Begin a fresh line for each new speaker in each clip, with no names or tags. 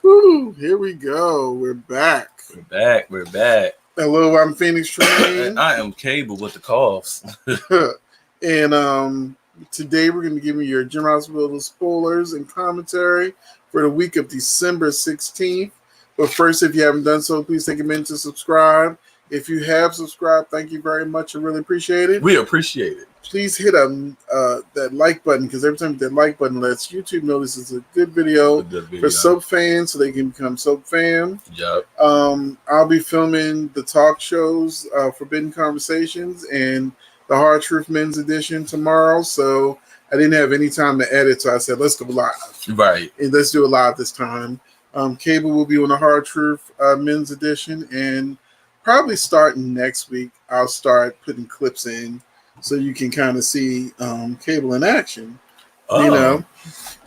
Woo, here we go. We're back.
We're back.
Hello, I'm Phoenix Tremayne.
I am Cable with the coughs.
And today we're going to give you your General Hospital spoilers and commentary for the week of December 16th. But first, if you haven't done so, please take a minute to subscribe. If you have subscribed, thank you very much. I really appreciate it.
We appreciate it.
Please hit that like button, because every time that like button lets YouTube know this is a good video for soap fans, so they can become soap fans.
Yep.
I'll be filming the talk shows, Forbidden Conversations, and the Hard Truth Men's Edition tomorrow. So I didn't have any time to edit, so I said, let's go live.
Right.
And let's do it live this time. Cable will be on the Hard Truth Men's Edition, and probably starting next week, I'll start putting clips in so you can kind of see Cable in action.
Oh.
You know?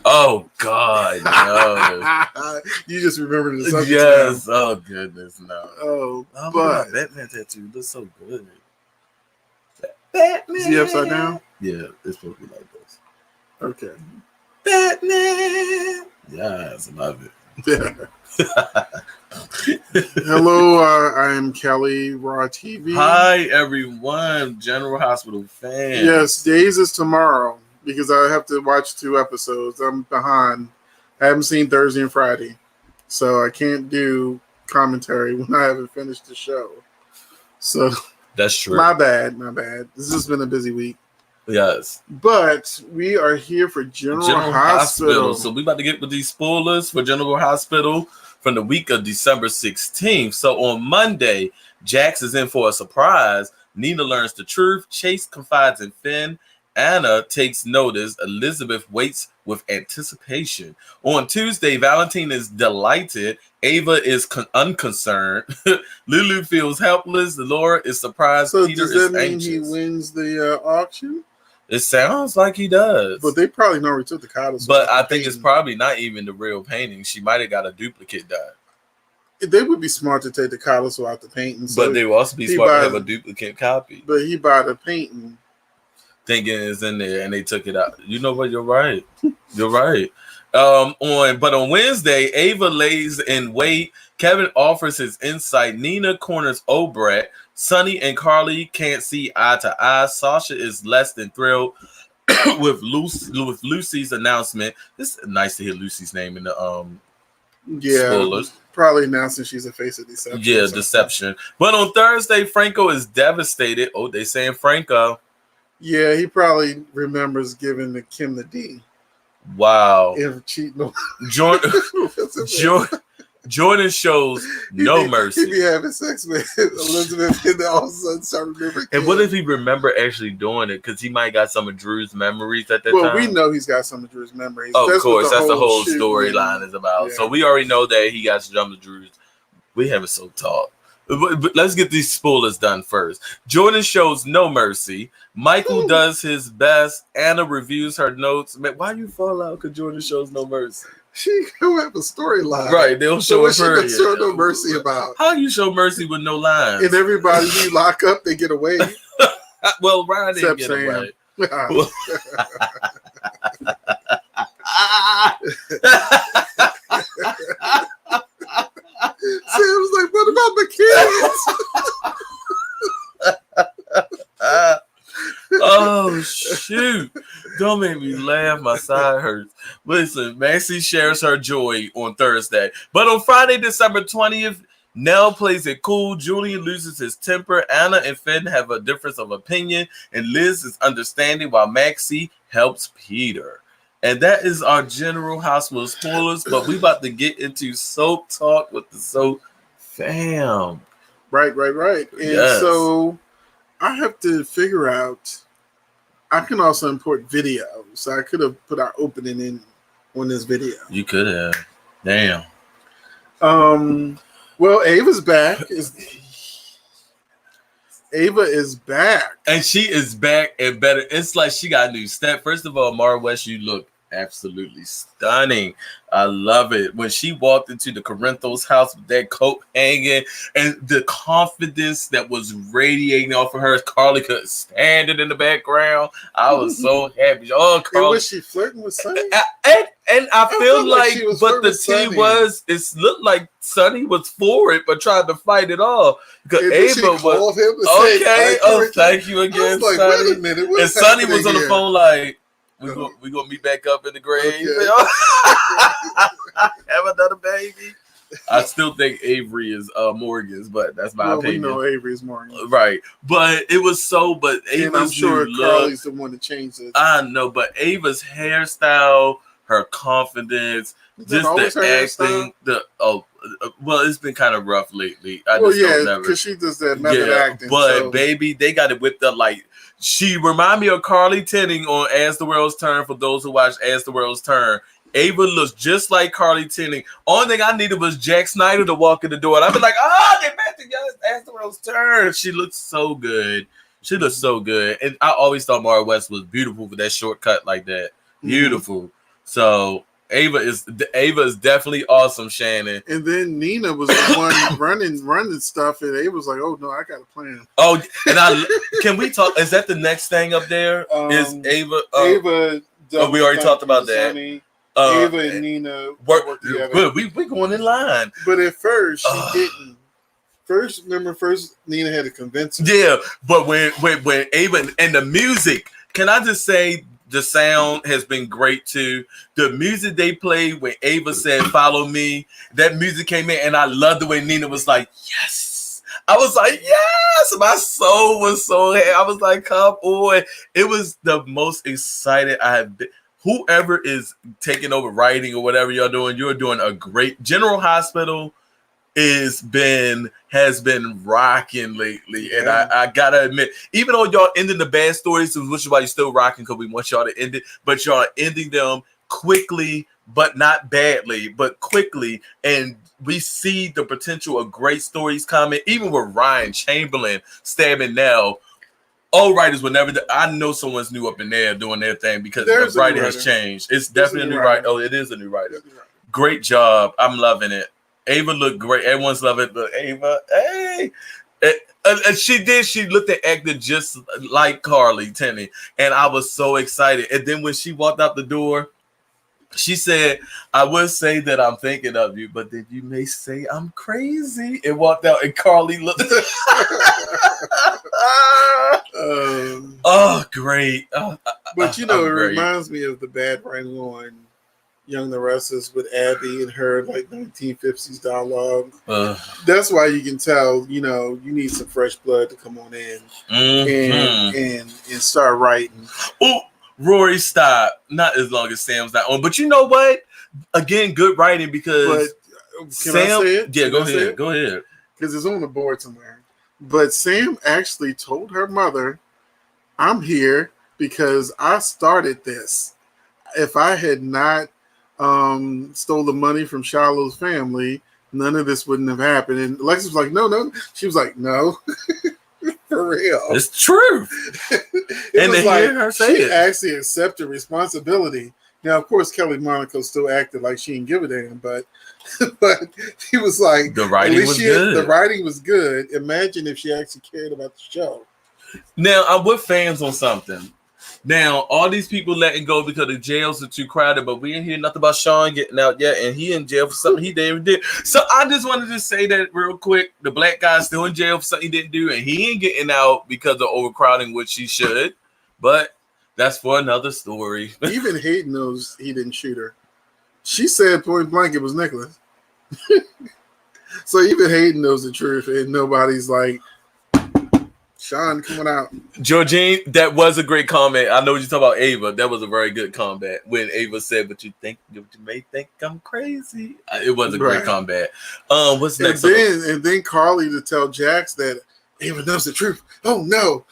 Oh, God, no.
You just remembered the subject.
Yes. Now. Oh, goodness, no.
Oh,
but Batman tattoo looks so good.
Batman. Is he upside down?
Yeah, it's supposed to be like this.
Okay.
Batman. Yes, I love it.
Yeah. Hello, I am Kelly, Raw TV.
Hi, everyone, General Hospital fans.
Yes, Days is tomorrow because I have to watch 2 episodes. I'm behind. I haven't seen Thursday and Friday, so I can't do commentary when I haven't finished the show. So
that's true.
My bad. This has been a busy week.
Yes.
But we are here for General Hospital.
So we about to get with these spoilers for General Hospital from the week of December 16th. So on Monday, Jax is in for a surprise. Nina learns the truth. Chase confides in Finn. Anna takes notice. Elizabeth waits with anticipation. On Tuesday, Valentine is delighted. Ava is unconcerned. Lulu feels helpless. Laura is surprised.
So
Peter
does that
is
mean
anxious.
he wins the auction?
It sounds like he does.
But they probably never took the cottage.
But I think it's probably not even the real painting. She might have got a duplicate done.
They would be smart to take the codicil out the painting. So
but they would also be smart to have a duplicate copy.
But he bought a painting.
Thinking it's in there and they took it out. You know what? You're right. You're right. On Wednesday, Ava lays in wait. Kevin offers his insight. Nina corners Obrat. Sonny and Carly can't see eye to eye. Sasha is less than thrilled with Lucy's announcement. It's nice to hear Lucy's name in the spoilers.
Probably announcing she's a face of deception.
Yeah, deception. But on Thursday, Franco is devastated. Oh, they saying Franco.
Yeah, he probably remembers giving the Kim the D.
Wow.
If cheating.
Jordan shows no mercy.
He'd be having sex with Elizabeth and then all of a sudden start remembering.
And what if he remember actually doing it? Because he might got some of Drew's memories at that time.
Well, we know he's got some of Drew's memories.
Oh, of course, that's the whole storyline is about.
Yeah.
So we already know that he got some of Drew's. We haven't so talked. But let's get these spoilers done first. Jordan shows no mercy. Michael does his best. Anna reviews her notes. Man, why you fall out because Jordan shows no mercy?
She don't have a storyline.
Right, they'll show it
so she show no mercy about.
How you show mercy with no lines?
And everybody you lock up, they get away.
Well, Ryan didn't get away.
Sam's like, what about the kids?
Oh, shoot. Don't make me laugh. My side hurts. Listen, Maxie shares her joy on Thursday. But on Friday, December 20th, Nell plays it cool. Julian loses his temper. Anna and Finn have a difference of opinion. And Liz is understanding while Maxie helps Peter. And that is our General Hospital spoilers. But we about to get into soap talk with the soap fam.
Right. And so I have to figure out. I can also import video, so I could have put our opening in on this video.
You could have. Damn.
Well, Ava's back. Ava is back,
and she is back and better. It's like she got a new step. First of all, Mara West, you look absolutely stunning. I love it. When she walked into the Corinthos house with that coat hanging and the confidence that was radiating off of her, Carly could stand it in the background. I was so happy. Oh, Carly.
And was she flirting with Sonny?
And I feel like
she was
but the
flirting
tea
with
it looked like Sonny was for it, but tried to fight it off. Because
And then she
Ava was
called him and said,
okay.
"Thank you again."
Thank you
I
again,
was like,
Sonny.
wait a minute,
And
what's
Sonny
happening
was on the
here?
phone like, we
No.
gonna meet back up in the grave.
Okay.
Have another baby. I still think Avery is Morgan's, but that's my
Well,
opinion.
we know Avery's Morgan.
Right. But it was but Ava's
And I'm sure
new
Carly's
look,
the one that changed it.
I know, but Ava's hairstyle, her confidence, just
always
the
her
acting, well, it's been kind of rough lately.
Because she does that method acting.
But
so.
baby, they got it whipped up like she remind me of Carly Tinning on As the World's Turn. For those who watch As the World's Turn, Ava looks just like Carly Tinning. Only thing I needed was Jack Snyder to walk in the door, and I'd be like, get back together. As the World's Turn. She looks so good. She looks so good, and I always thought Mara West was beautiful with that shortcut like that. Beautiful. Mm-hmm. So Ava is definitely awesome, Shannon.
And then Nina was the one running stuff, and Ava was like, "Oh no, I got a plan."
Oh, and can we talk? Is that the next thing up there? Is Ava?
Ava.
We already talked about that.
Sonny, Ava and Nina work together.
Good. We going in line.
But at first she didn't. First Nina had to convince her.
Yeah, but when Ava and the music, can I just say the sound has been great too. The music they played when Ava said "Follow me," that music came in, and I loved the way Nina was like, "Yes." I was like, "Yes." My soul was so happy. I was like, "Come on!" It was the most excited I have been. Whoever is taking over writing or whatever you're doing a great. General Hospital has been rocking lately, and I gotta admit, even though y'all ending the bad stories, which is why you're still rocking because we want y'all to end it, but y'all are ending them quickly, but not badly, but quickly, and we see the potential of great stories coming. Even with Ryan Chamberlain stabbing Nell, all writers will never. I know someone's new up in there doing their thing because the writing has changed. It's definitely a new writer. Oh, it is a new writer. Great job. I'm loving it. Ava looked great. Everyone's loving it. But Ava, hey. And she looked and acted just like Carly Tinning. And I was so excited. And then when she walked out the door, she said, "I would say that I'm thinking of you, but then you may say I'm crazy." And walked out, and Carly looked. Great.
But it reminds me of the bad writing on Young the Restless with Abby and her like 1950s dialogue. That's why you can tell, you need some fresh blood to come on in and start writing.
Oh, Rory, stop! Not as long as Sam's not on, but you know what? Again, good writing because
Sam. I say it?
Yeah, go ahead.
Because it's on the board somewhere. But Sam actually told her mother, "I'm here because I started this. If I had not stole the money from Shiloh's family, none of this wouldn't have happened." And Alexis was like, no. She was like, "No." For real.
It's true. And to hear her say
she
it.
actually accepted responsibility. Now, of course, Kelly Monaco still acted like she didn't give a damn, but he was like,
the writing was good.
The writing was good. Imagine if she actually cared about the show.
Now, I'm with fans on something. Now, all these people letting go because the jails are too crowded, but we ain't hear nothing about Sean getting out yet, and he in jail for something he didn't do. So I just wanted to say that real quick. The black guy's still in jail for something he didn't do, and he ain't getting out because of overcrowding, which he should. But that's for another story.
Even Hayden knows he didn't shoot her. She said point blank it was Nicholas. So even Hayden knows the truth, and nobody's like, "Sean coming out."
Georgine, that was a great comment. I know what you're talking about, Ava. That was a very good comment when Ava said, "But you may think I'm crazy." It was a great combat. What's next?
And then Carly to tell Jax that Ava knows the truth. Oh no.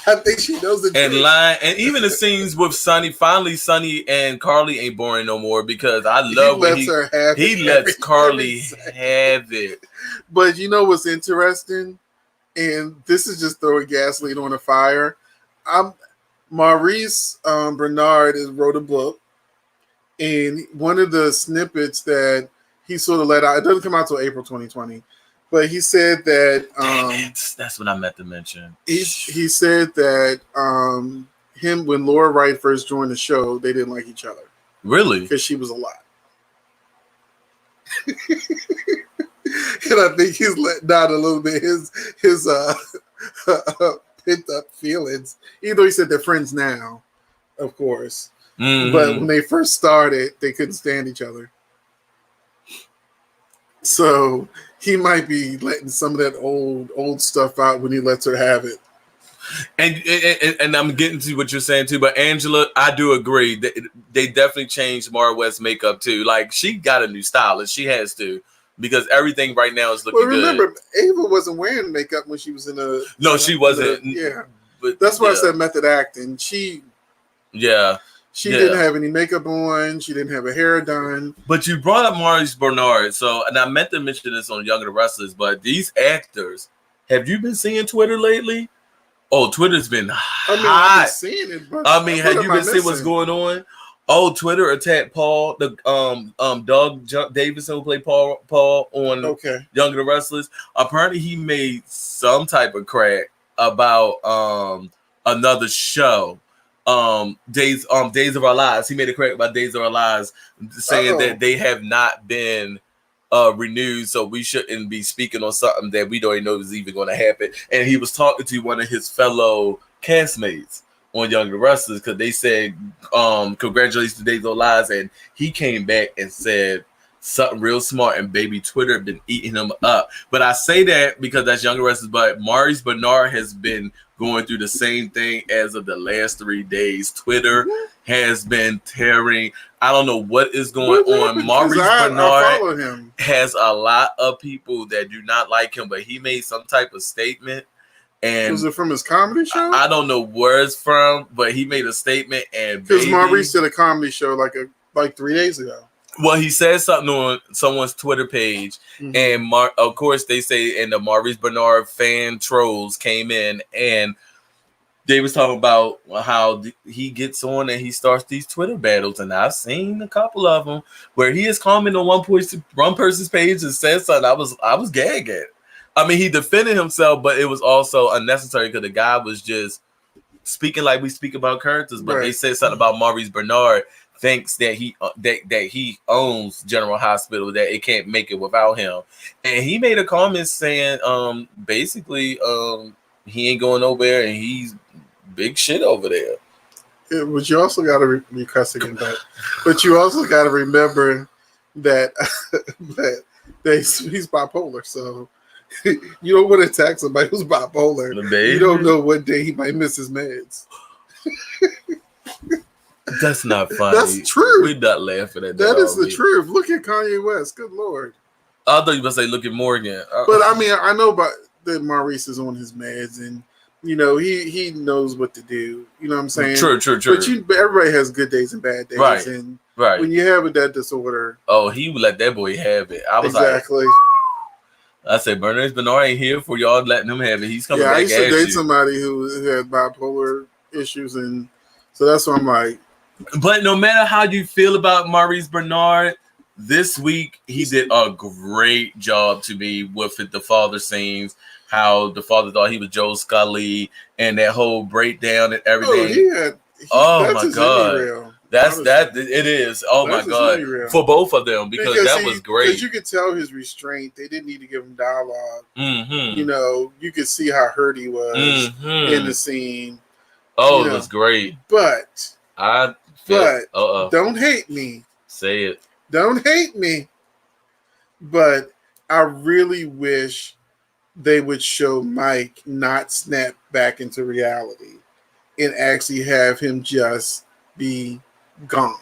I think she knows the truth.
And even the scenes with Sonny, finally Sonny and Carly ain't boring no more because I love when he lets Carly have it.
But you know what's interesting? And this is just throwing gasoline on a fire. Maurice Bernard wrote a book, and one of the snippets that he sort of let out, it doesn't come out till April 2020, but he said that
that's what I meant to mention.
He said that when Laura Wright first joined the show, they didn't like each other.
Really?
Because she was a lot. And I think he's letting down a little bit his pent up feelings. Even though he said they're friends now, of course.
Mm-hmm.
But when they first started, they couldn't stand each other. So he might be letting some of that old stuff out when he lets her have it.
And I'm getting to what you're saying too, but Angela, I do agree that they definitely changed Mara West's makeup too. Like she got a new stylist, she has to, because everything right now is looking good.
Well, remember, Ava wasn't wearing makeup when she was in a.
No, she wasn't.
Yeah,
but
that's why I said method acting. She didn't have any makeup on. She didn't have her hair done.
But you brought up Maurice Bernard, and I meant to mention this on Younger the Wrestlers, but these actors, have you been seeing Twitter lately? Oh, Twitter's been hot.
I've been seeing it, but
have you been seeing what's going on? Oh, Twitter attacked Paul, the Doug Davison who played Paul on Younger the Wrestlers. Apparently, he made some type of crack about another show. Days of Our Lives. He made a crack about Days of Our Lives, saying that they have not been renewed, so we shouldn't be speaking on something that we don't even know is even going to happen. And he was talking to one of his fellow castmates on Younger Wrestlers because they said, congratulations to Days of Our Lives, and he came back and said something real smart, and baby Twitter had been eating him up. But I say that because that's Younger Wrestlers, but Maurice Bernard has been going through the same thing as of the last 3 days. Twitter has been tearing. I don't know what is going on. Maurice Bernard has a lot of people that do not like him, but he made some type of statement. And
was it from his comedy show?
I don't know where it's from, but he made a statement. And
because Maurice did a comedy show like 3 days ago.
Well, he said something on someone's Twitter page, and of course they say, and the Maurice Bernard fan trolls came in, and they was talking about how he gets on and he starts these Twitter battles, and I've seen a couple of them where he is commenting on one person's page and said something. I was gagging. I mean, he defended himself, but it was also unnecessary because the guy was just speaking like we speak about characters, but they said something about Maurice Bernard. Thinks that he owns General Hospital, that it can't make it without him, and he made a comment saying, basically, he ain't going nowhere, and he's big shit over there.
Yeah, but you also got to be cussing in that. But you also got to remember that he's bipolar, so you don't want to attack somebody who's bipolar. You don't know what day he might miss his meds.
That's not funny.
That's true.
We're not laughing at that.
That is the truth. Look at Kanye West. Good Lord.
I thought you were going to say, look at Morgan.
But I mean, I know about that Maurice is on his meds, and you know he knows what to do. You know what I'm saying?
True.
But everybody has good days and bad days,
right?
And
right.
When you have that disorder,
he would let that boy have it. I was
exactly.
I said, Bernard Bernard ain't here for y'all letting him have it. He's coming back.
I used to date somebody who had bipolar issues, and so that's why I'm like.
But no matter how you feel about Maurice Bernard, this week he did a great job to me with the father scenes. How the father thought he was Joe Scully, and that whole breakdown and everything. Oh my God, that's that. It is. Oh my God, for both of them because that was great.
Because you could tell his restraint. They didn't need to give him dialogue. You know, you could see how hurt he was in the scene.
Oh, it was great.
But don't hate me.
Say it.
Don't hate me. But I really wish they would show Mike not snap back into reality and actually have him just be gone.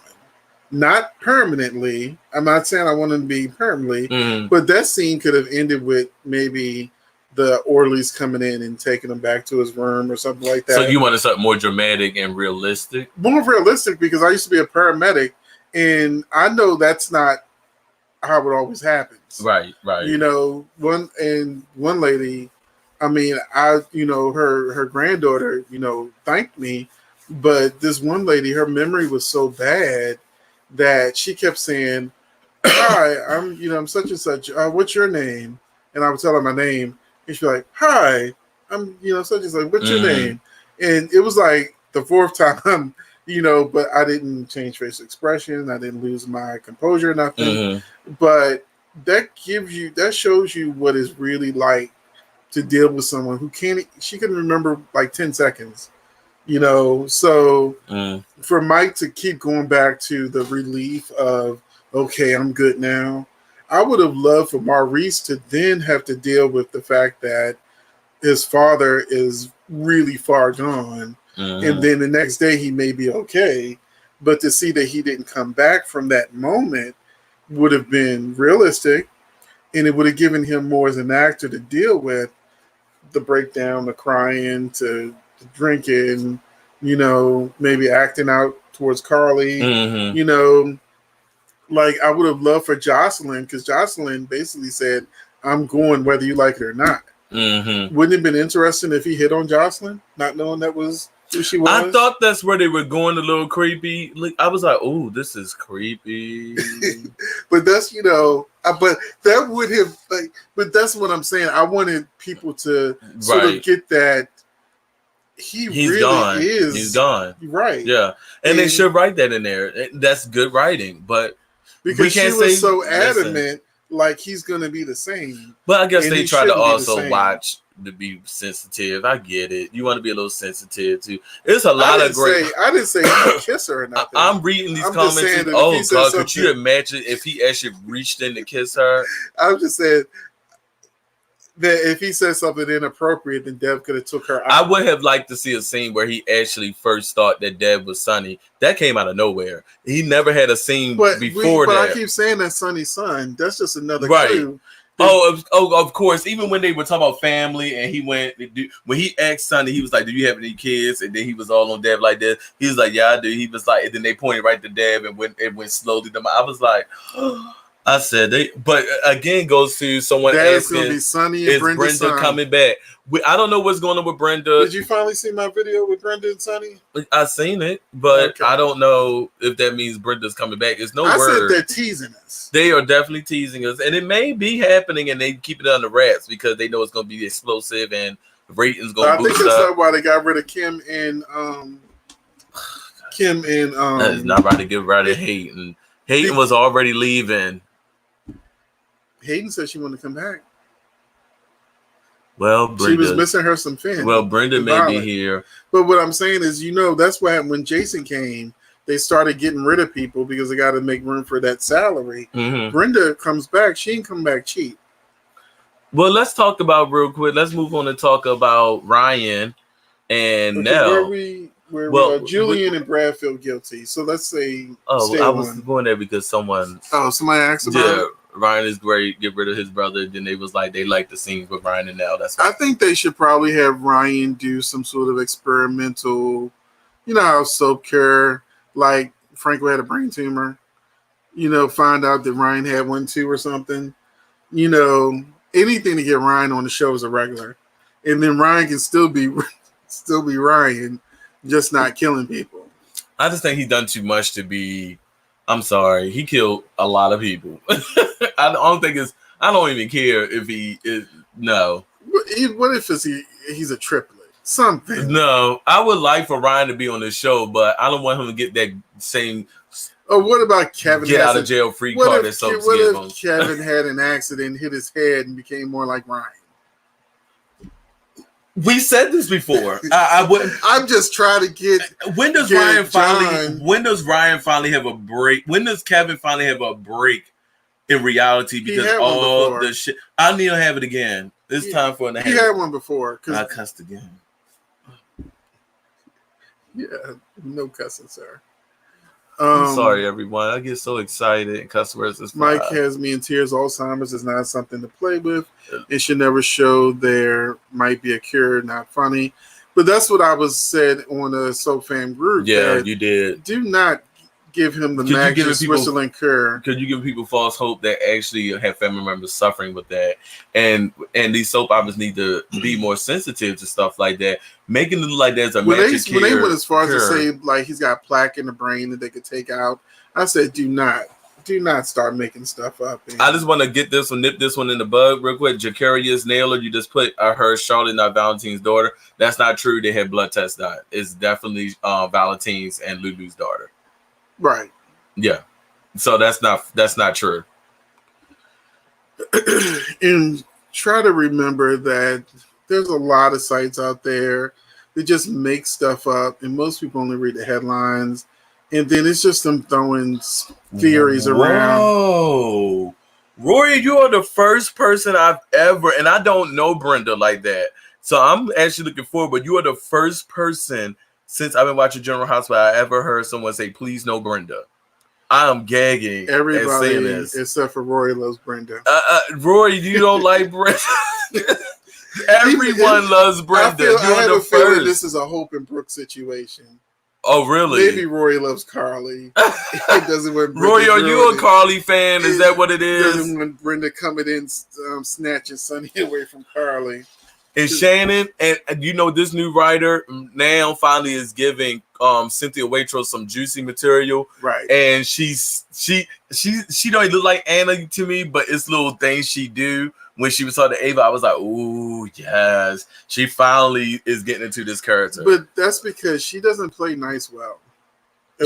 Not permanently. I'm not saying I want him to be permanently, but that scene could have ended with maybe the orderlies coming in and taking him back to his room or something like that.
So you wanted something more dramatic and realistic? More
realistic because I used to be a paramedic, and I know that's not how it always happens.
Right.
You know, one lady, I mean, her granddaughter, thanked me, but this one lady, her memory was so bad that she kept saying, "Hi, I'm such and such. What's your name?" And I would tell her my name. And she'd be like, "Hi, I'm, such and such. What's your name?" And it was like The fourth time, but I didn't change facial expression. I didn't lose my composure or nothing.
Mm-hmm.
But that shows you what it's really like to deal with someone who she can remember like 10 seconds, So for Mike to keep going back to the relief of, okay, I'm good now. I would have loved for Maurice to then have to deal with the fact that his father is really far gone. And then the next day he may be okay. But to see that he didn't come back from that moment would have been realistic. And it would have given him more as an actor to deal with the breakdown, the crying, to drinking, maybe acting out towards Carly. Like I would have loved for Jocelyn, because Jocelyn basically said, I'm going whether you like it or not. Wouldn't it have been interesting if he hit on Jocelyn, not knowing that was who she was?
I thought that's where they were going a little creepy. I was like, oh, this is creepy.
But that's, but that would have, but that's what I'm saying. I wanted people to sort of get that he's really gone.
He's gone.
Right.
Yeah. And they should write that in there. That's good writing. But
because she was so adamant, like he's going to be the same.
But I guess they try to also watch to be sensitive. I get it. You want to be a little sensitive too. It's a lot of great.
I didn't say he would kiss her or nothing.
I'm reading these comments. And, oh God, could you imagine if he actually reached in to kiss her?
I'm just saying that if he said something inappropriate, then Dev could have took her out.
I would have liked to see a scene where he actually first thought that Dev was Sonny. That came out of nowhere. He never had a scene before that.
But I keep saying that's Sonny's son. That's just another clue.
Of course. Even when they were talking about family, and when he asked Sonny, he was like, "Do you have any kids?" And then he was all on Dev like this. He was like, "Yeah, I do." He was like, and then they pointed right to Dev, and it went slowly to I was like. I said but again goes to someone asking,
gonna be Sonny and
Brenda coming back? I don't know what's going on with Brenda.
Did you finally see my video with Brenda and Sonny?
I seen it, but okay. I don't know if that means Brenda's coming back. It's no word.
I said they're teasing us.
They are definitely teasing us, and it may be happening, and they keep it under wraps because they know it's going to be explosive and ratings going to boost up. I think that's why they got rid of Kim and That is not right to get rid of Hayden. Hayden was already leaving.
Hayden said she wanted to come back.
Well, Brenda,
she was missing her some fin.
Well, Brenda may be here.
But what I'm saying is, that's what happened when Jason came. They started getting rid of people because they got to make room for that salary. Brenda comes back. She ain't come back cheap.
Well, let's talk about real quick. Let's move on and talk about Ryan and Nell.
Julian and Brad feel guilty. So let's say.
Oh, I was going there because someone.
Oh, somebody asked about it?
Ryan is great. Get rid of his brother. Then they was like they like the scenes with Ryan and Nell.
I think they should probably have Ryan do some sort of experimental, how soap cure, like Franco had a brain tumor. Find out that Ryan had one too or something. Anything to get Ryan on the show as a regular, and then Ryan can still be Ryan, just not killing people.
I just think he's done too much to be. I'm sorry, he killed a lot of people. I don't even care if he is. No.
What if he's a triplet? Something.
No, I would like for Ryan to be on the show, but I don't want him to get that same.
Oh, what about Kevin?
Get out of jail free card that Soaps gave him.
What if Kevin had an accident, hit his head, and became more like Ryan?
We said this before. I wouldn't.
I'm just trying to get.
When does Ryan finally have a break? When does Kevin finally have a break in reality? Because all the shit. I need to have it again. It's time for it.
He had one before.
I cussed again.
Yeah, no cussing, sir.
I'm sorry, everyone. I get so excited and cuss words.
Mike has me in tears. Alzheimer's is not something to play with. It should never show there might be a cure. Not funny. But that's what I was said on a Soap Fam group.
Yeah, you did.
Do not give him the magic Switzerland cure.
Could you give people false hope that actually have family members suffering with that? And these soap operas need to be more sensitive to stuff like that. Making it look like there's a magic cure.
When they went as far as to say like he's got plaque in the brain that they could take out, I said do not. Do not start making stuff up. Man.
I just want to get this one, nip this one in the bud real quick. Jacarius Naylor, you just put her Charlotte, not Valentine's daughter. That's not true. They had blood tests done. It's definitely Valentine's and Lulu's daughter.
Right.
Yeah. So that's not true.
And try to remember that there's a lot of sites out there that just make stuff up, and most people only read the headlines, and then it's just them throwing theories around.
Whoa. Rory, you are the first person I've ever, and I don't know Brenda like that, so I'm actually looking forward, but you are the first person since I've been watching General Hospital I ever heard someone say, please no Brenda. I am gagging.
Everybody except for Rory loves Brenda.
Rory, you don't like Brenda. Everyone loves Brenda.
I have a feeling this is a Hope and Brooke situation.
Oh, really?
Maybe Rory loves Carly. It doesn't want
Rory, are you a Carly fan? Is that what it is?
Doesn't want Brenda coming in snatching Sonny away from Carly.
And Shannon, and you know this new writer now finally is giving Cynthia Waitrose some juicy material,
right? And
she don't look like Anna to me, but it's little things she do. When she was talking to Ava, I was like, "Ooh, yes, she finally is getting into this character."
But that's because she doesn't play nice well.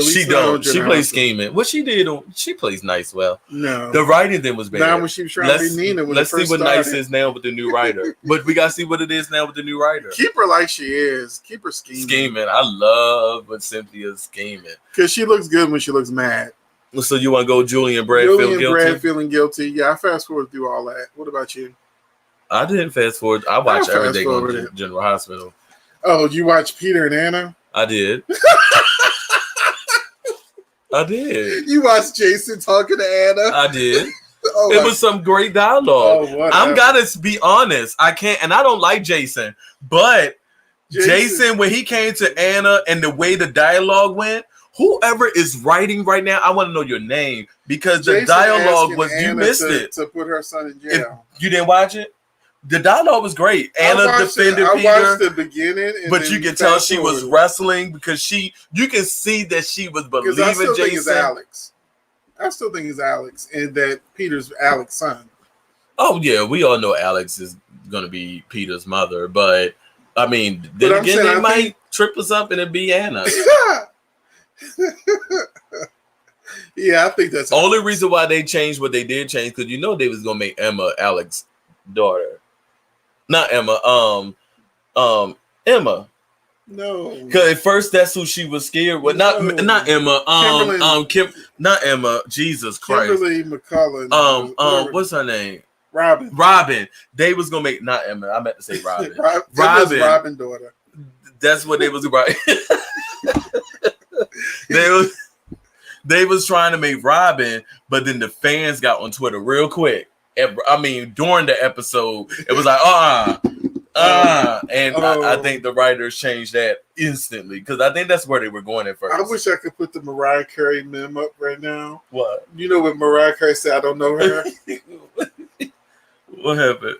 She don't. She plays scheming. What she did, she plays nice well.
No,
the writing then was bad.
Now when she was trying to be Nina,
let's see what nice is now with the new writer. But we gotta see what it is now with the new writer.
Keep her like she is. Keep her scheming.
Scheming. I love when Cynthia's scheming
because she looks good when she looks mad.
So you want to go Julian Brad
feeling guilty? Yeah, I fast forward through all that. What about you?
I didn't fast forward. I watch everything on General Hospital.
Oh, you watch Peter and Anna?
I did. I did.
You watched Jason talking to Anna?
I did. It was some great dialogue. I'm gotta be honest. I can't, and I don't like Jason, but Jason, when he came to Anna and the way the dialogue went, whoever is writing right now, I want to know your name because the dialogue was you missed it
to put her son in jail.
You didn't watch it. The dialogue was great. Anna defended Peter.
I watched the beginning,
but you can tell she was wrestling because you can see that she was believing Jason.
I still think it's Alex, and that Peter's Alex's son.
Oh yeah, we all know Alex is going to be Peter's mother, but I mean, then again, they might trip us up and it'd be Anna.
Yeah, I think that's
the only reason why they changed what they did change because you know they was going to make Emma Alex's daughter. Not Emma, Emma.
No,
because at first that's who she was scared with. Not Emma. Not Emma. Jesus Christ.
Kimberly McCullough.
What's her name?
Robin.
They was gonna make not Emma. I meant to say Robin.
Robin daughter.
That's what they was right. They was trying to make Robin, but then the fans got on Twitter real quick. I mean, during the episode, it was like, I think the writers changed that instantly because I think that's where they were going at first.
I wish I could put the Mariah Carey meme up right now.
What?
You know what Mariah Carey said? I don't know her.
What happened?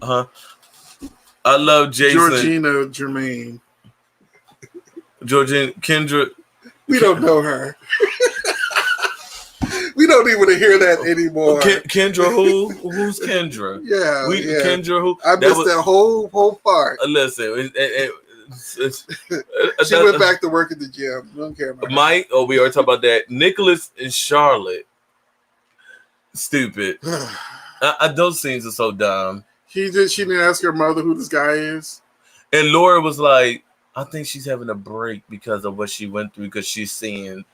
I love Jason.
Tremayne.
Kendra.
We don't know her. We don't even want to hear that anymore.
Kendra who? Who's Kendra?
Yeah,
Kendra who?
I missed that whole part.
Listen,
she went back to work at the gym. I don't care about
Mike. Oh, we already talked about that. Nicholas and Charlotte. Stupid. Those scenes are so dumb.
She didn't ask her mother who this guy is.
And Laura was like, I think she's having a break because of what she went through because she's seeing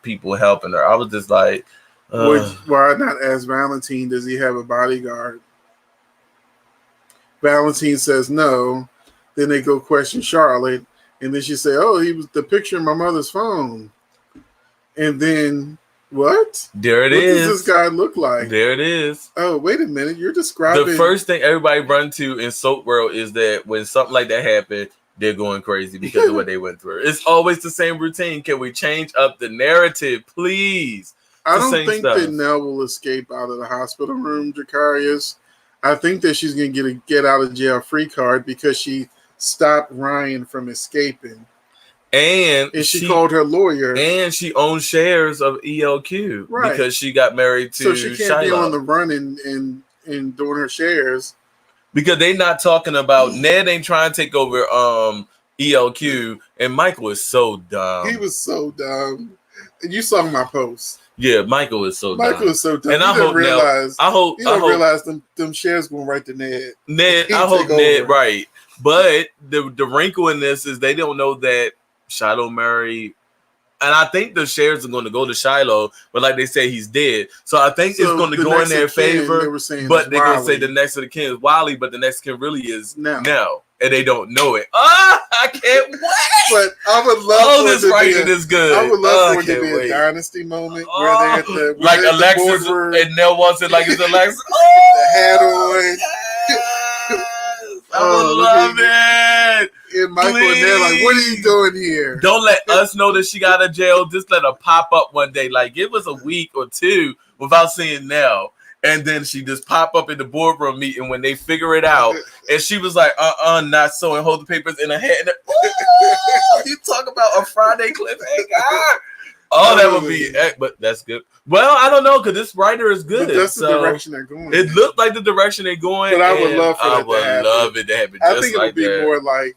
people helping her. I was just like,
why not ask Valentine? Does he have a bodyguard? Valentine says no. Then they go question Charlotte, and then she say, "Oh, he was the picture in my mother's phone." And then what?
There it
is.
What
does this guy look like?
There it is.
Oh, wait a minute. You're describing
the first thing everybody run to in soap world is that when something like that happened, they're going crazy because of what they went through. It's always the same routine. Can we change up the narrative, please?
I don't think that Nell will escape out of the hospital room, Jacarius. I think that she's going to get out of jail free card because she stopped Ryan from escaping.
And
she called her lawyer.
And she owns shares of ELQ because she got married to
So she can't be
Shiloh.
on the run and doing her shares.
Because they not talking about Ned ain't trying to take over ELQ, and Michael is so dumb.
He was so dumb. You saw my post.
Yeah, Michael is so dumb.
Michael is so dumb.
And I hope
realize.
I hope
realize them shares going right to Ned.
I hope Ned right. But the wrinkle in this is they don't know that Shiloh married. And I think the shares are going to go to Shiloh, but like they say, he's dead. So I think it's going to go in their favor. But they're going to say the next of the kin is Wiley, but the next of kin really is now. And they don't know it. I can't wait.
But I would love
this writing is good.
I would love for it to be a dynasty moment where they're at the
like Alexis and Nell wants it like it's Alexis.
The hat on.
I would love it.
And Michael and they're like, what are you doing here?
Don't let us know that she got out of jail. Just let her pop up one day. Like, give us a week or two without seeing Nell. And then she just pop up in the boardroom meeting when they figure it out. And she was like, not so, and hold the papers in her hand. You talk about a Friday cliffhanger. Oh, that would be, but that's good. Well, I don't know, because this writer is good.
But that's the direction they're going.
It looked like the direction they're going.
But I would love for
I would love it to happen.
I think it would be more like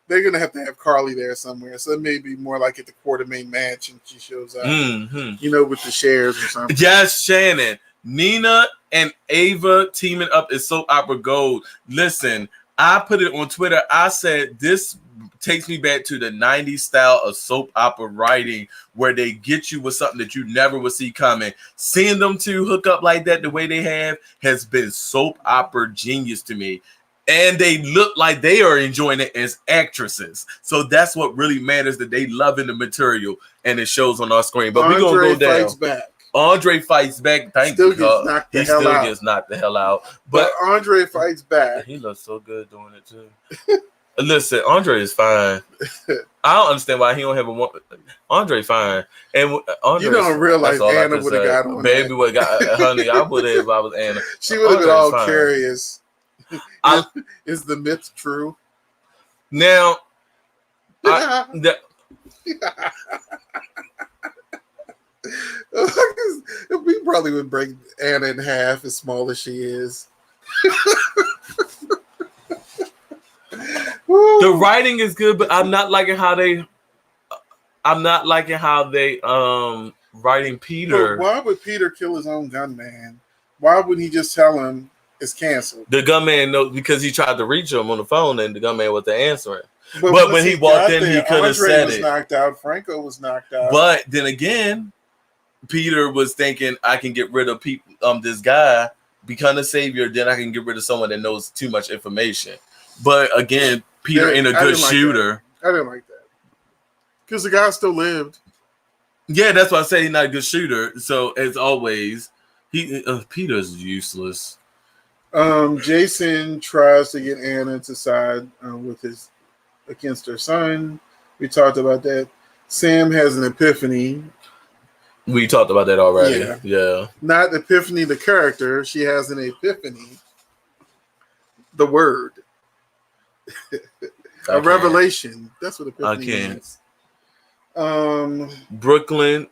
they're going to have Carly there somewhere. So it may be more like at the Quartermaine Mansion she shows up. Mm-hmm. With the shares or something.
Yes, Shannon. Nina and Ava teaming up is soap opera gold. Listen, I put it on Twitter. I said this takes me back to the 90s style of soap opera writing where they get you with something that you never would see coming. Seeing them two hook up like that the way they have has been soap opera genius to me. And they look like they are enjoying it as actresses. So that's what really matters, that they loving the material and it shows on our screen. But we're going to go down.
Fights back.
Andre fights back. Thank you. He still gets knocked the hell out. But
Andre fights back.
He looks so good doing it too. Listen, Andre is fine. I don't understand why he don't have a woman. Andre fine. And Andre,
you don't realize Anna would have got on.
Baby would have got, honey, I would have if I was Anna.
She would have been all curious. Is the myth true?
Now,
we probably would break Anna in half as small as she is.
The writing is good, but I'm not liking how they writing Peter.
But why would Peter kill his own gunman? Why wouldn't he just tell him it's canceled?
The gunman knows because he tried to reach him on the phone and the gunman wasn't answering. But when he walked in, he could have said it.
Knocked out. Franco was knocked out.
But then again, Peter was thinking, I can get rid of people. This guy, become a savior. Then I can get rid of someone that knows too much information. But again, Peter ain't a good shooter.
I didn't like that because the guy still lived.
Yeah, that's why I say he's not a good shooter. So as always, Peter's useless.
Jason tries to get Anna to side against her son. We talked about that. Sam has an epiphany.
We talked about that already. Yeah.
Not epiphany, the character. She has an epiphany. The word. A revelation. That's what epiphany means.
Brooklyn.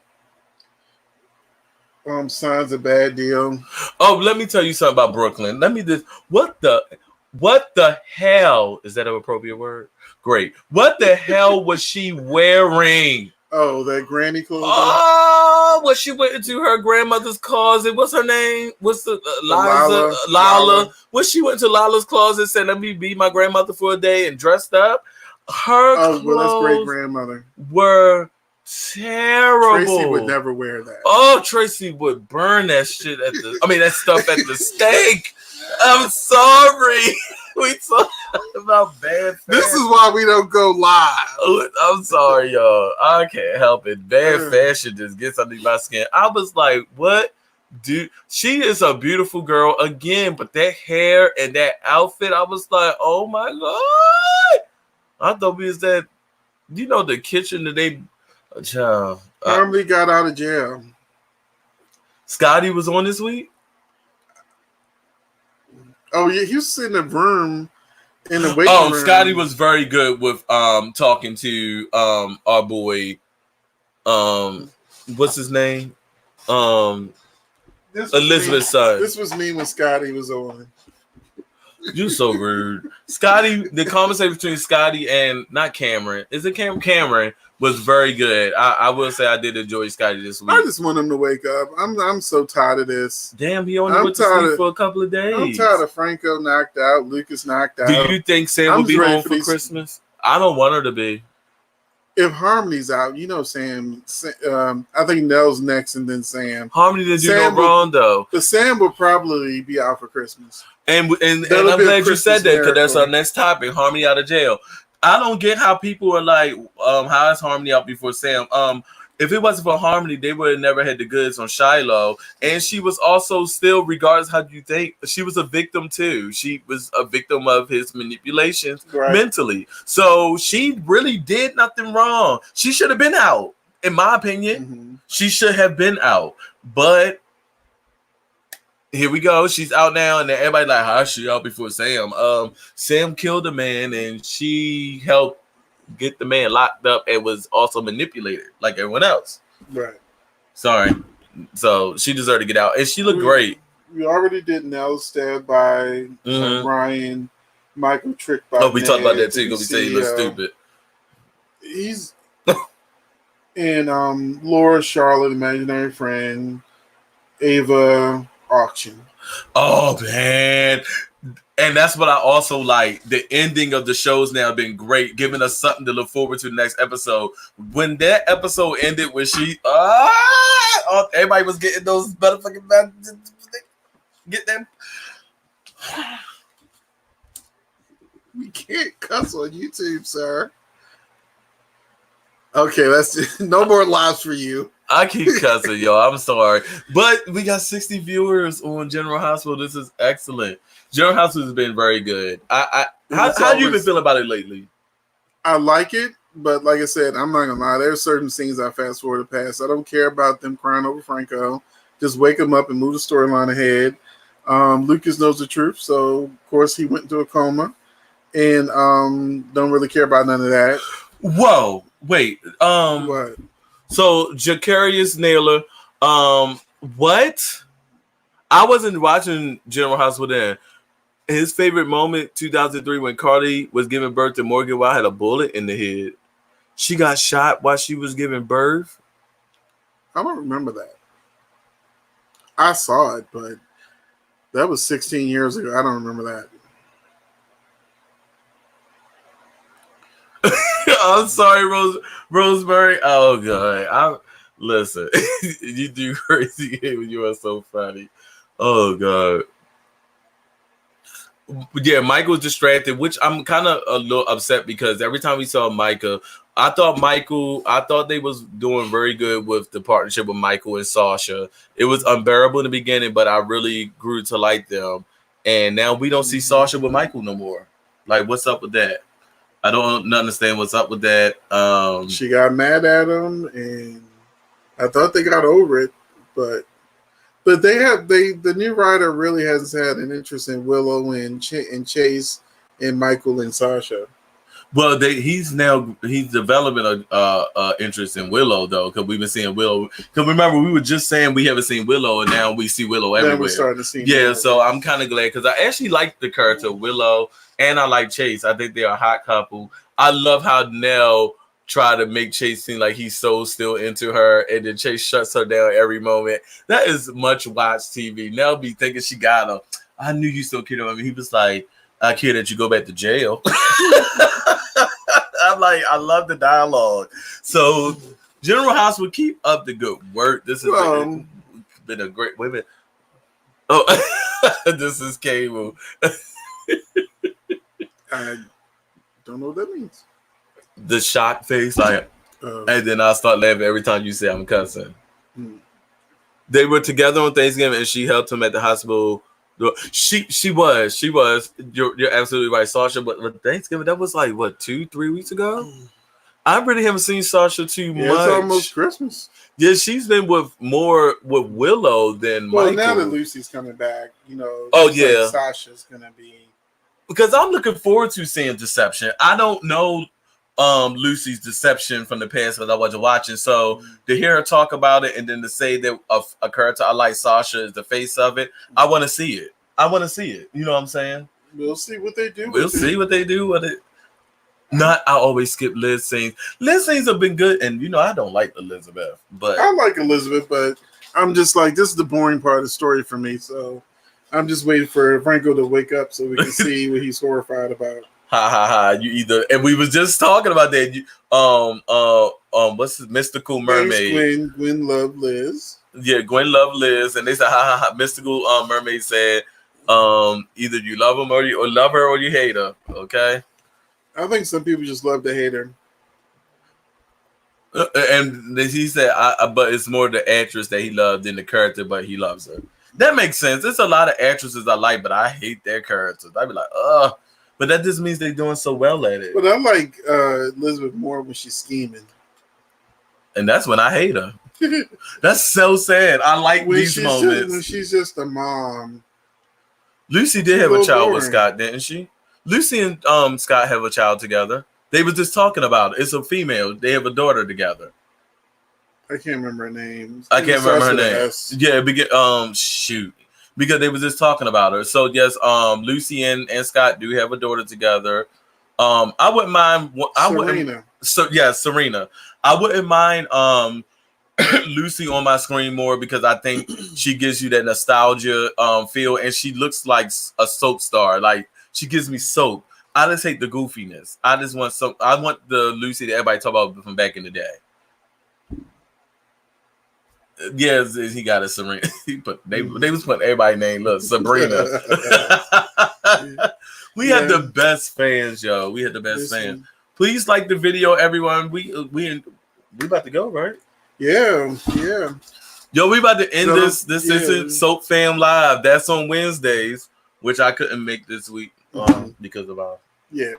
Signs a bad deal.
Oh, let me tell you something about Brooklyn. What the hell is that an appropriate word? Great. What the hell was she wearing?
Oh, that granny clothes.
Oh, when she went into her grandmother's closet. What's her name? What's the Lala? When she went to Lala's closet, said, "Let me be my grandmother for a day," and dressed up. Her clothes
well, that's great grandmother.
Were terrible.
Tracy would never wear that.
Oh, Tracy would burn that shit that stuff at the stake. I'm sorry. We talking about bad fashion.
This is why we don't go live.
I'm sorry, y'all. I can't help it. Bad fashion just gets under my skin. I was like, what? Dude, she is a beautiful girl again, but that hair and that outfit, I was like, oh my God. I thought we was that, the kitchen that they...
Harmony got out of jail.
Scotty was on this week?
Oh, yeah, he was sitting in a room in the waiting room.
Scotty was very good with talking to our boy. What's his name? Elizabeth's son.
This was me when Scotty was on.
You so rude. Scotty, the conversation between Scotty and not Cameron. Is it Cameron? Cameron was very good. I will say I did enjoy Scotty this week.
I just want him to wake up. I'm so tired of this.
Damn, he only went to sleep for a couple of days.
I'm tired of Franco knocked out, Lucas knocked out.
Do you think Sam will be home for Christmas? I don't want her to be.
If Harmony's out, you know Sam. I think Nell's next, and then Sam.
Harmony didn't do no wrong though.
But Sam will probably be out for Christmas.
And I'm glad you said that because that's our next topic. Harmony out of jail. I don't get how people are like, how is Harmony out before Sam? If it wasn't for Harmony, they would have never had the goods on Shiloh. And she was also still, regardless how you think, she was a victim too. She was a victim of his manipulations mentally. So she really did nothing wrong. She should have been out, in my opinion. Mm-hmm. She should have been out. But here we go. She's out now, and everybody like, how is she out before Sam? Sam killed a man, and she helped get the man locked up and was also manipulated like everyone else.
Right.
Sorry. So she deserved to get out. And she looked great.
We already did Nell stabbed by Ryan, Michael tricked by
we talked about that too because we say he looks stupid.
He's and Laura, Charlotte, imaginary friend, Ava, auction.
Oh man. And that's what I also like. The ending of the shows now have been great, giving us something to look forward to the next episode. When that episode ended, when she, everybody was getting those motherfucking, get them.
We can't cuss on YouTube, sir. Okay, that's no more lives for you.
I keep cussing, y'all. I'm sorry. But we got 60 viewers on General Hospital. This is excellent. General Hospital has been very good. How you been feeling about it lately?
I like it, but like I said, I'm not gonna lie. There's certain scenes I fast forward past. I don't care about them crying over Franco. Just wake him up and move the storyline ahead. Lucas knows the truth, so of course he went into a coma, and don't really care about none of that.
Whoa, wait.
What?
So Jacarius Naylor, what? I wasn't watching General Hospital then. His favorite moment, 2003, when Cardi was giving birth to Morgan Wild, had a bullet in the head. She got shot while she was giving birth.
I don't remember that. I saw it, but that was 16 years ago. I don't remember
that. I'm sorry, Rosemary. Oh God, listen. You do crazy. You are so funny. Oh God. Yeah, Mike was distracted, which I'm kind of a little upset because every time we saw Micah, I thought they was doing very good with the partnership with Michael and Sasha. It was unbearable in the beginning, but I really grew to like them. And now we don't see Sasha with Michael no more. Like, what's up with that? I don't understand what's up with that.
She got mad at him, and I thought they got over it, but the new writer really hasn't had an interest in Willow and Chase and Michael and Sasha.
Well, he's developing a interest in Willow though, because we've been seeing Willow. Because remember, we were just saying we haven't seen Willow, and now we see Willow everywhere.
Then we're starting to see.
Yeah, so I'm kind of glad because I actually like the character of Willow, and I like Chase. I think they're a hot couple. I love how Nell try to make Chase seem like he's so still into her, and then Chase shuts her down every moment. That is much watched TV. Nell be thinking she got him. I knew you still cared about me. He was like, I care that you go back to jail. I'm like, I love the dialogue. So General Hospital, keep up the good work. This has been a great women. Oh, this is Cable.
I don't know what that means.
The shock face, like, and then I start laughing every time you say I'm cussing. They were together on Thanksgiving, and she helped him at the hospital. She was. You're absolutely right, Sasha. But Thanksgiving, that was like what 2-3 weeks ago. I really haven't seen Sasha too much.
It's almost Christmas.
Yeah, she's been with Willow than Michael.
Now that Lucy's coming back,
Oh yeah,
like Sasha's gonna be
because I'm looking forward to seeing Deception. I don't know Lucy's Deception from the past because I wasn't watching. So to hear her talk about it and then to say that a character I like Sasha is the face of it, I want to see it. I want to see it. You know what I'm saying?
We'll see what they do.
We'll see what they do with it. Not, I always skip Liz scenes. Liz scenes have been good, and you know I don't like Elizabeth, but
I like Elizabeth, but I'm just like, this is the boring part of the story for me. So I'm just waiting for Franco to wake up so we can see what he's horrified about.
Ha ha ha! You either, and we was just talking about that. What's his Mystical Mermaid?
Gwen Love Liz.
Yeah, Gwen Love Liz, and they said ha ha ha. Mystical Mermaid said, either you love him or you love her or you hate her. Okay.
I think some people just love to hate her.
And he said, but it's more the actress that he loved than the character, but he loves her. That makes sense. There's a lot of actresses I like, but I hate their characters. I'd be like, ugh. But that just means they're doing so well at it.
But I like Elizabeth more when she's scheming.
And that's when I hate her. That's so sad. I like
when
these moments.
When she's just a mom.
Lucy did have a child with Scott, didn't she? Lucy and Scott have a child together. They were just talking about it. It's a female. They have a daughter together.
I can't remember her name.
I can't remember her name. Yeah, shoot. Because they were just talking about her. So yes, Lucy and Scott do have a daughter together. I wouldn't mind.
Serena.
Serena. I wouldn't mind Lucy on my screen more because I think she gives you that nostalgia feel, and she looks like a soap star. Like she gives me soap. I just hate the goofiness. I just want I want the Lucy that everybody talk about from back in the day. Yes, he got a Serena. They was putting everybody's name. Look, Sabrina. We had the best fans, yo. We had the best fans. Please like the video, everyone. We about to go, right?
Yeah.
Yo, we about to end this isn't Soap Fam Live. That's on Wednesdays, which I couldn't make this week because of our yeah.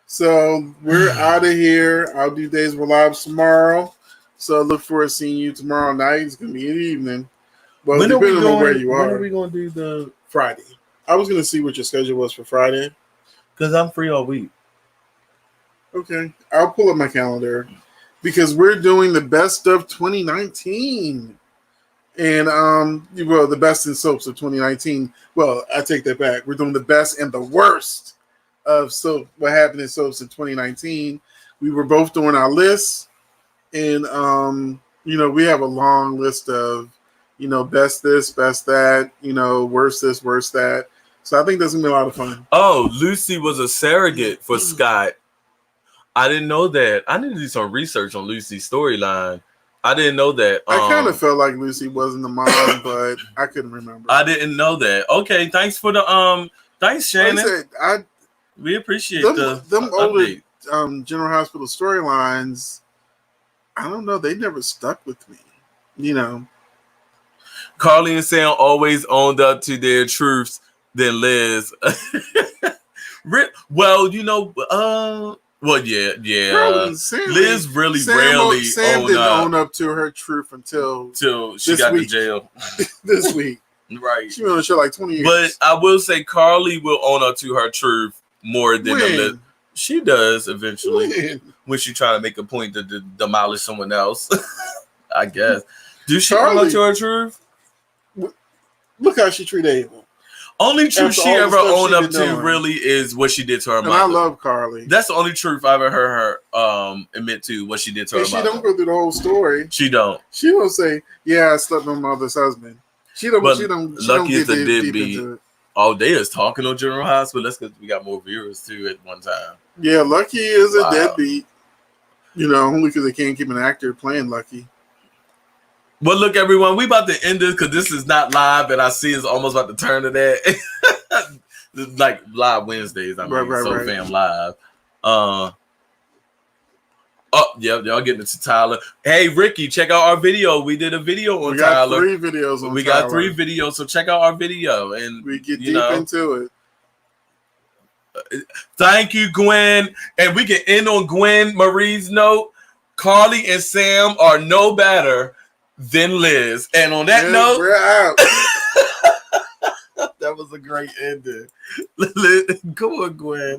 So we're out of here. I'll do Days We're Live tomorrow. So look forward to seeing you tomorrow night. It's gonna be in the evening. But depending on where you are.
When are we gonna do the
Friday? I was gonna see what your schedule was for Friday.
Because I'm free all week.
Okay. I'll pull up my calendar because we're doing the best of 2019. And the best in soaps of 2019. Well, I take that back. We're doing the best and the worst of what happened in soaps in 2019. We were both doing our lists. And, we have a long list of, best this, best that, worst this, worst that. So I think that's going to be a lot of fun.
Oh, Lucy was a surrogate for Scott. I didn't know that. I need to do some research on Lucy's storyline. I didn't know that.
I kind of felt like Lucy wasn't the mom, but I couldn't remember.
I didn't know that. Okay, thanks for the thanks, Shannon.
Like I said,
we appreciate
them older General Hospital storylines. I don't know. They never stuck with me,
Carly and Sam always owned up to their truths than Liz. Well, Liz really rarely
Sam didn't own up to her truth until
she got to jail
this week.
Right.
She been on the show like 20 years.
But I will say Carly will own up to her truth more than Liz. She does eventually when she trying to make a point to demolish someone else. I guess. Do she own up to her truth?
Look how she treated Abel.
Only truth she ever owned up to really is what she did to her mother.
And I love Carly.
That's the only truth I've ever heard her admit to what she did to her mother.
She don't go through the whole story.
She don't.
She don't say, "Yeah, I slept with my mother's husband." She don't.
Lucky is a deadbeat. Oh, they is talking on General Hospital. That's because we got more viewers too at one time.
Yeah, Lucky is a deadbeat. Only because they can't keep an actor playing Lucky.
Well, look, everyone, we about to end this because this is not live, and I see it's almost about to turn to that. Like live Wednesdays, right. Fam Live. Y'all getting it to Tyler. Hey, Ricky, check out our video. We did a video on Tyler.
We got 3 videos on Tyler.
We got 3 videos, so check out our video. And
we get deep into
it. Thank you, Gwen. And we can end on Gwen Marie's note. Carly and Sam are no better than Liz. And on that note,
we're out.
That was a great ending. Come on, Gwen.